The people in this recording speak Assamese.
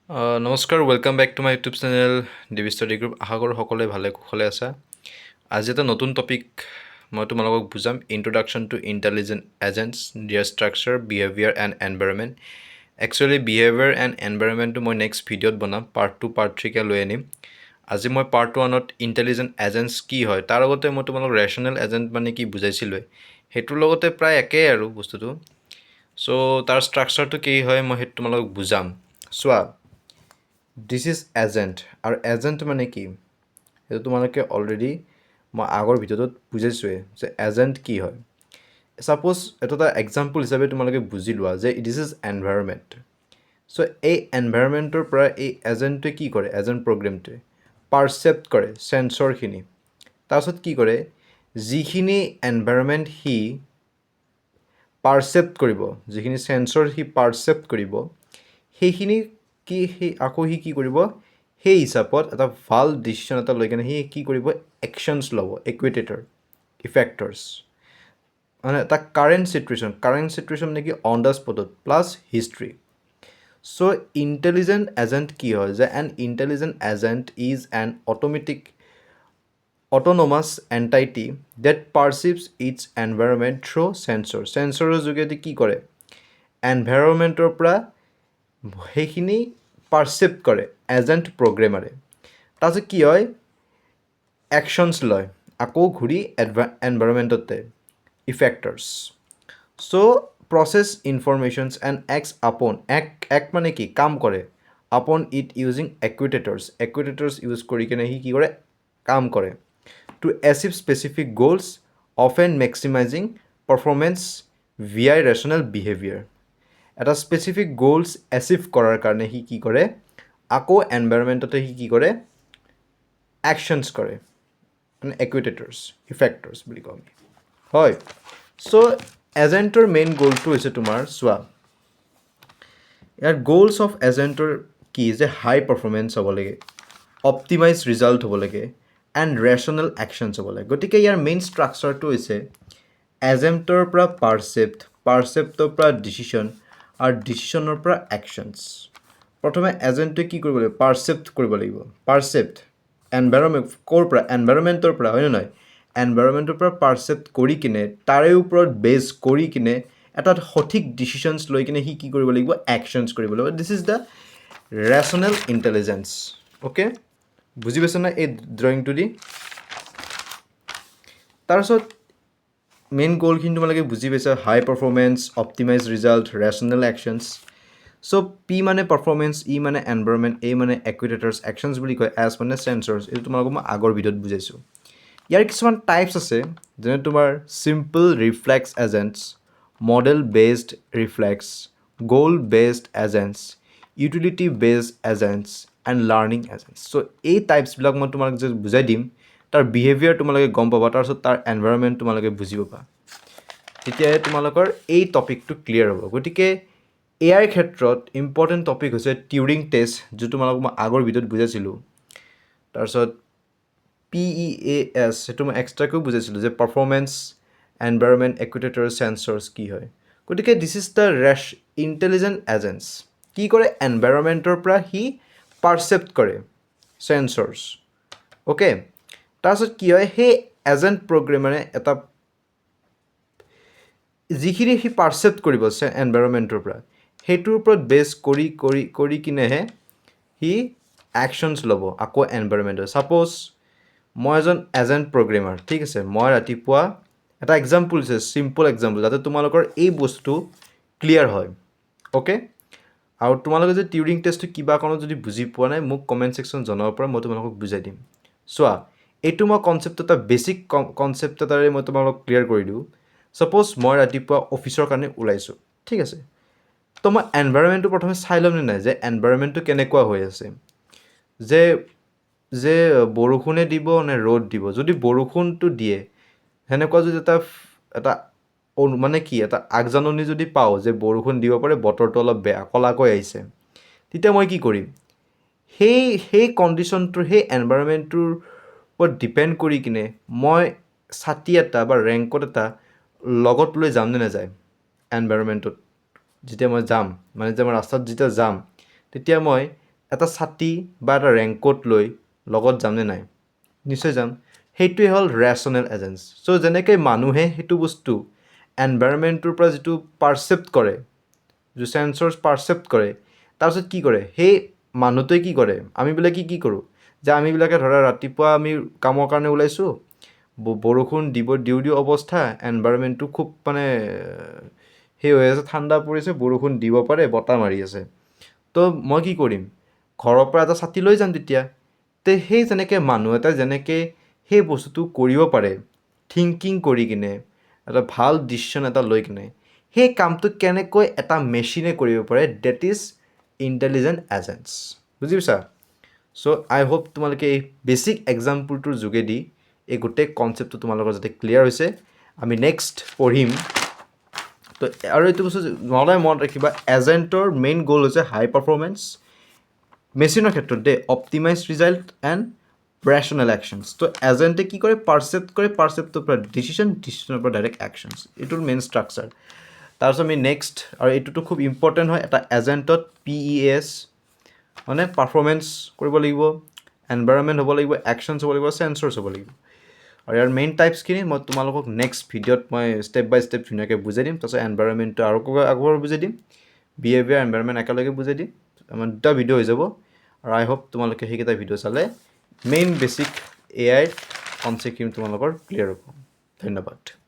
নমস্কাৰ welcome back to my YouTube channel DB study group. আশা কৰোঁ সকলোৱে ভালে কুশলে আছা। আজি এটা নতুন টপিক মই তোমালোকক বুজাম, introduction to intelligent agents, their structure, behaviour and environment. Actually behaviour and এনভাইৰনমেণ্টটো মই নেক্সট ভিডিঅ'ত বনাম, পাৰ্ট 2 পাৰ্ট 3কৈ লৈ আনিম। আজি মই পাৰ্ট 1ত ইণ্টেলিজেণ্ট এজেণ্টছ কি হয়, তাৰ লগতে মই তোমালোক ৰেচনেল এজেণ্ট মানে কি বুজাইছিলোঁ, সেইটোৰ লগতে প্ৰায় একেই আৰু বস্তুটো। চ' তাৰ ষ্ট্ৰাকচাৰটো কি হয় মই সেইটো তোমালোকক বুজাম। চোৱা, দিছ ইজ এজেণ্ট, আৰু এজেণ্ট মানে কি সেইটো তোমালোকে অলৰেডি মই আগৰ ভিডিঅ'টোত বুজাইছোঁৱেই যে এজেণ্ট কি হয়। ছাপ'জ এইটো এটা এক্সাম্পল হিচাপে তোমালোকে বুজি লোৱা যে দিছ ইজ এনভাইৰনমেণ্ট। চ' এই এনভাইৰনমেণ্টৰ পৰা এই এজেণ্টটোৱে কি কৰে, এজেণ্ট প্ৰগ্ৰেমটোৱে পাৰচেপ্ট কৰে চেঞ্চৰখিনি। তাৰপিছত কি কৰে, যিখিনি এনভাইৰনমেণ্ট সি পাৰচেপ্ট কৰিব, যিখিনি চেঞ্চৰ সি পাৰচেপ্ট কৰিব, সেইখিনি আকৌ সি কি কৰিব, সেই হিচাপত এটা ভাল ডিচিশ্যন এটা লৈ কেনে সি কি কৰিব, একশ্যনছ ল'ব, ইকুইটেটৰ ইফেক্টৰ্ছ, মানে এটা কাৰেণ্ট চিটুৱেশ্যন মানে কি অন দ্য স্পটত plus history. So' intelligent agent কি হয়, যে an intelligent agent is an autonomous entity that perceives its environment through চেঞ্চৰৰ যোগেদি কি কৰে, এনভাইৰনমেণ্টৰ পৰা সেইখিনি পাৰচেপ্ট কৰে এজেণ্ট প্ৰগ্ৰেমাৰে। তাৰপিছত কি হয়, একশ্যনছ লয় আকৌ ঘূৰি এনভাইৰনমেণ্টতে, ইফেক্টৰ্ছ। চ' প্ৰচেছ ইনফৰমেশ্যনছ এণ্ড এক্স আপন, এক মানে কি কাম কৰে, আপন ইট ইউজিং একুইটেটৰ্ছ ইউজ কৰি কিনে সি কি কৰে, কাম কৰে to achieve specific goals, often maximising performance via rational behaviour. এটা স্পেচিফিক গ'লছ এচিভ কৰাৰ কাৰণে সি কি কৰে, আকৌ এনভাইৰনমেণ্টতে সি কি কৰে, একশ্যনছ কৰে, মানে একুইটেটৰ্ছ ইফেক্টৰ্ছ বুলি কওঁ আমি, হয়। চ' এজেণ্টৰ মেইন গ'লটো হৈছে তোমাৰ চোৱা, ইয়াৰ গ'লছ অফ এজেণ্টৰ কি, যে হাই পাৰফৰ্মেঞ্চ হ'ব লাগে, অপটিমাইজ ৰিজাল্ট হ'ব লাগে, এণ্ড ৰেচনেল একশ্যনছ হ'ব লাগে। গতিকে ইয়াৰ মেইন ষ্ট্ৰাকচাৰটো হৈছে এজেণ্টৰ পৰা পাৰচেপ্টৰ পৰা ডিচিশ্যন, আৰু ডিচিশ্যনৰ পৰা একশ্যনছ। প্ৰথমে এজেণ্টে কি কৰিব লাগিব, পাৰচেপ্ট কৰিব লাগিব, ক'ৰ পৰা, এনভাইৰনমেণ্টৰ পৰা, হয়নে নহয়, এনভাইৰনমেণ্টৰ পৰা পাৰচেপ্ট কৰি কিনে তাৰে ওপৰত বেছ কৰি কিনে এটা সঠিক ডিচিশ্যনছ লৈ কিনে সি কি কৰিব লাগিব, একশ্যনছ কৰিব লাগিব। This is the rational intelligence. Okay, বুজি পাইছা না এই ড্ৰয়িংটো দি। তাৰপিছত মেইন গ'লখিনি তোমালোকে বুজি পাইছা, high performance, optimise result, rational actions. So' P মানে পাৰফৰ্মেঞ্চ, ই মানে এনভাইৰনমেণ্ট, এ মানে একুইটেটৰ্ছ, একশ্যনছ বুলি কয়, এছ মানে চেঞ্চৰ্ছ। এইটো তোমালোকক মই আগৰ ভিডিঅ'ত বুজাইছোঁ। ইয়াৰ কিছুমান টাইপছ আছে, যেনে তোমাৰ simple reflex agents, model based reflex, goal based agents, utility based agents and learning agents. So' এই টাইপছবিলাক মই তোমালোক যে বুজাই দিম, তাৰ বিহেভিয়াৰ তোমালোকে গম পাবা, তাৰপিছত তাৰ এনভাইৰনমেণ্ট তোমালোকে বুজি পাবা, তেতিয়াহে তোমালোকৰ এই টপিকটো ক্লিয়াৰ হ'ব। গতিকে এয়াৰ ক্ষেত্ৰত ইম্পৰ্টেণ্ট টপিক হৈছে টিউৰিং টেষ্ট, যিটো তোমালোকক মই আগৰ ভিডিঅ'ত বুজাইছিলোঁ। তাৰপিছত PEAS, সেইটো মই এক্সট্ৰাকৈও বুজাইছিলোঁ যে পাৰফৰ্মেঞ্চ, এনভাইৰনমেণ্ট, একুইটেটৰ, চেঞ্চৰ্ছ কি হয়। গতিকে this is the intelligent agents. কি কৰে, এনভাইৰনমেণ্টৰ পৰা সি পাৰচেপ্ট কৰে চেঞ্চৰ্ছ। অ'কে, তাৰপিছত কি হয়, সেই এজেণ্ট প্ৰগ্ৰেমাৰে এটা যিখিনি সি পাৰচেপ্ট কৰিব এনভাইৰনমেণ্টৰ পৰা, সেইটোৰ ওপৰত বেছ কৰি কিনেহে সি একশ্যনছ ল'ব আকৌ এনভাইৰনমেণ্টৰ। ছাপ'জ মই এজন এজেণ্ট প্ৰগ্ৰেমাৰ, ঠিক আছে, মই ৰাতিপুৱা এটা এক্সাম্পল দিছে, চিম্পল এক্সাম্পল, যাতে তোমালোকৰ এই বস্তু ক্লিয়াৰ হয়। অ'কে, আৰু তোমালোকে যদি টিউৰিং টেষ্টটো কিবা কাৰণত যদি বুজি পোৱা নাই, মোক কমেণ্ট ছেকশ্যন জনাব পৰা, মই তোমালোকক বুজাই দিম। চোৱা, এইটো মই কনচেপ্ট এটা বেছিক কনচেপ্ট এটাৰে মই তোমালোকক ক্লিয়াৰ কৰি দিওঁ। ছাপ'জ মই ৰাতিপুৱা অফিচৰ কাৰণে ওলাইছোঁ, ঠিক আছে, তো মই এনভাইৰনমেণ্টটো প্ৰথমে চাই ল'মনে নাই, যে এনভাইৰনমেণ্টটো কেনেকুৱা হৈ আছে, যে বৰষুণে দিব নে ৰ'দ দিব। যদি বৰষুণটো দিয়ে, সেনেকুৱা যদি এটা মানে কি, এটা আগজাননী যদি পাওঁ যে বৰষুণ দিব পাৰে, বতৰটো অলপ বেয়া, ক'লাকৈ আহিছে, তেতিয়া মই কি কৰিম, সেই কণ্ডিশ্যনটোৰ, সেই এনভাইৰনমেণ্টটোৰ ওপৰত ডিপেণ্ড কৰি কিনে মই ছাতি এটা বা ৰেইনকোট এটা লগত লৈ যাম নে নাযায় এনভাইৰনমেণ্টত। যেতিয়া মই যাম, মানে যে মই ৰাস্তাত যেতিয়া যাম, তেতিয়া মই এটা ছাতি বা এটা ৰেংকোট লৈ লগত যামনে নাই নিশ্চয় যাম সেইটোৱে হ'ল ৰেচনেল এজেঞ্চ চ' যেনেকৈ মানুহে সেইটো বস্তু এনভাইৰনমেণ্টটোৰ পৰা যিটো পাৰচেপ্ট কৰে যিটো চেঞ্চৰ্ছ পাৰচেপ্ট কৰে তাৰপিছত কি কৰে সেই মানুহটোৱে কি কৰে আমিবিলাকে কি কৰোঁ যে আমিবিলাকে ধৰা ৰাতিপুৱা আমি কামৰ কাৰণে ওলাইছোঁ বৰষুণ দিওঁ অৱস্থা এনভাইৰনমেণ্টটো খুব মানে সেই হৈ আছে ঠাণ্ডা পৰিছে বৰষুণ দিব পাৰে বতাহ মাৰি আছে তো মই কি কৰিম ঘৰৰ পৰা এটা ছাতি লৈ যাম তেতিয়া তে সেই যেনেকৈ মানুহ এটা যেনেকৈ সেই বস্তুটো কৰিব পাৰে থিংকিং কৰি কিনে এটা ভাল ডিচিশ্যন এটা লৈ কিনে সেই কামটো কেনেকৈ এটা মেচিনে কৰিব পাৰে ডেট ইজ ইণ্টেলিজেণ্ট এজেঞ্চ বুজি পাইছা চ' আই হোপ তোমালোকে এই বেছিক এক্সাম্পলটোৰ যোগেদি এই গোটেই কনচেপ্টটো তোমালোকৰ যাতে ক্লিয়াৰ হৈছে আমি নেক্সট পঢ়িম তো আৰু এইটো বস্তু নহ'লে মনত ৰাখিবা এজেণ্টৰ মেইন গ'ল হৈছে হাই পাৰফৰ্মেঞ্চ মেচিনৰ ক্ষেত্ৰত they optimise result and rational actions to এজেণ্টে কি কৰে পাৰচেপ্টৰ পৰা ডিচিশ্যনৰ পৰা ডাইৰেক্ট একশ্যনছ এইটোৰ মেইন ষ্ট্ৰাকচাৰ তাৰপিছত আমি নেক্সট আৰু এইটোতো খুব ইম্পৰ্টেণ্ট হয় এটা এজেণ্টত PEAS মানে পাৰফৰ্মেঞ্চ কৰিব লাগিব এনভাইৰনমেণ্ট হ'ব লাগিব একশ্যনছ হ'ব লাগিব চেঞ্চৰ্ছ হ'ব লাগিব আৰু ইয়াৰ মেইন টাইপছখিনি মই তোমালোকক নেক্সট ভিডিঅ'ত মই ষ্টেপ বাই ষ্টেপ ধুনীয়াকৈ বুজাই দিম তাৰপিছত এনভাইৰনমেণ্টটো আৰু আগৰ বুজাই দিম বিহেভিয়াৰ এনভাইৰনমেণ্ট একেলগে বুজাই দিম আমাৰ দুটা ভিডিঅ' হৈ যাব আৰু আই হোপ তোমালোকে সেইকেইটা ভিডিঅ' চালে মেইন বেছিক AI কনচেপ্টখিনি তোমালোকৰ ক্লিয়াৰ হ'ব ধন্যবাদ